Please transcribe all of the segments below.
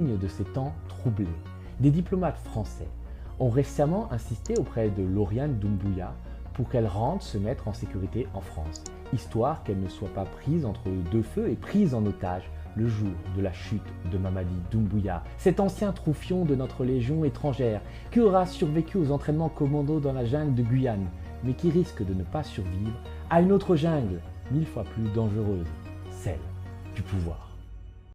De ces temps troublés, des diplomates français ont récemment insisté auprès de Lauriane Doumbouya pour qu'elle rentre se mettre en sécurité en France, histoire qu'elle ne soit pas prise entre deux feux et prise en otage le jour de la chute de Mamadi Doumbouya, cet ancien troufion de notre légion étrangère qui aura survécu aux entraînements commando dans la jungle de Guyane, mais qui risque de ne pas survivre à une autre jungle, 1000 fois plus dangereuse, celle du pouvoir.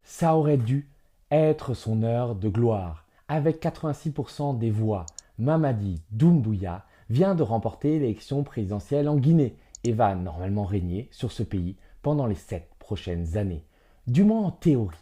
Ça aurait dû être son heure de gloire. Avec 86% des voix, Mamadi Doumbouya vient de remporter l'élection présidentielle en Guinée et va normalement régner sur ce pays pendant les 7 prochaines années. Du moins en théorie.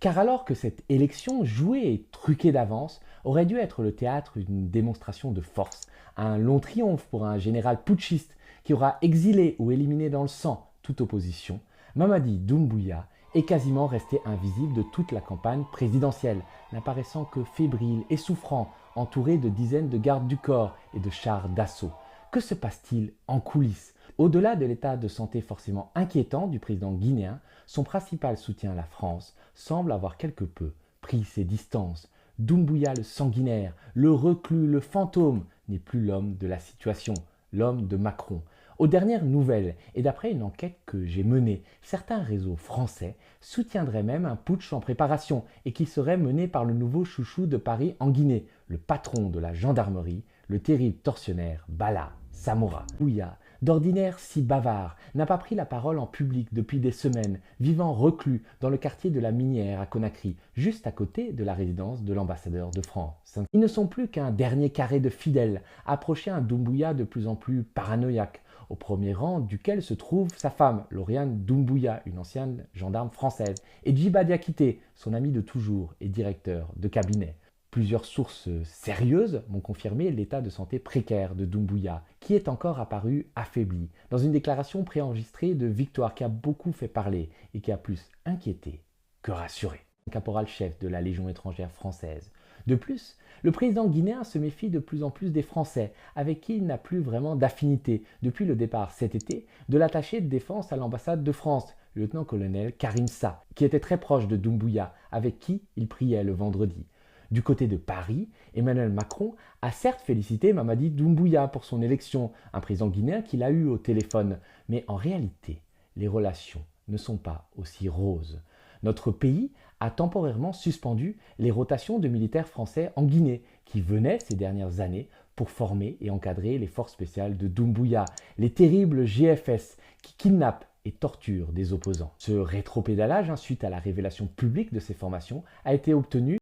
Car alors que cette élection jouée et truquée d'avance aurait dû être le théâtre d'une démonstration de force, un long triomphe pour un général putschiste qui aura exilé ou éliminé dans le sang toute opposition, Mamadi Doumbouya est quasiment resté invisible de toute la campagne présidentielle, n'apparaissant que fébrile et souffrant, entouré de dizaines de gardes du corps et de chars d'assaut. Que se passe-t-il en coulisses? Au-delà de l'état de santé forcément inquiétant du président guinéen, son principal soutien, la France, semble avoir quelque peu pris ses distances. Doumbouya le sanguinaire, le reclus, le fantôme, n'est plus l'homme de la situation, l'homme de Macron. Aux dernières nouvelles, et d'après une enquête que j'ai menée, certains réseaux français soutiendraient même un putsch en préparation et qui serait mené par le nouveau chouchou de Paris en Guinée, le patron de la gendarmerie, le terrible tortionnaire Bala Samoura. Doumbouya, d'ordinaire si bavard, n'a pas pris la parole en public depuis des semaines, vivant reclus dans le quartier de la Minière à Conakry, juste à côté de la résidence de l'ambassadeur de France. Ils ne sont plus qu'un dernier carré de fidèles, approchés un Doumbouya de plus en plus paranoïaque, au premier rang duquel se trouve sa femme, Lauriane Doumbouya, une ancienne gendarme française, et Djiba Diakité, son ami de toujours et directeur de cabinet. Plusieurs sources sérieuses m'ont confirmé l'état de santé précaire de Doumbouya, qui est encore apparu affaibli, dans une déclaration préenregistrée de Victoire qui a beaucoup fait parler et qui a plus inquiété que rassuré. Caporal-chef de la Légion étrangère française. De plus, le président guinéen se méfie de plus en plus des Français, avec qui il n'a plus vraiment d'affinité depuis le départ cet été de l'attaché de défense à l'ambassade de France, le lieutenant-colonel Karim Sa, qui était très proche de Doumbouya, avec qui il priait le vendredi. Du côté de Paris, Emmanuel Macron a certes félicité Mamadi Doumbouya pour son élection, un président guinéen qu'il a eu au téléphone, mais en réalité, les relations ne sont pas aussi roses. Notre pays a temporairement suspendu les rotations de militaires français en Guinée, qui venaient ces dernières années pour former et encadrer les forces spéciales de Doumbouya, les terribles GFS qui kidnappent et torturent des opposants. Ce rétropédalage, suite à la révélation publique de ces formations, a été obtenu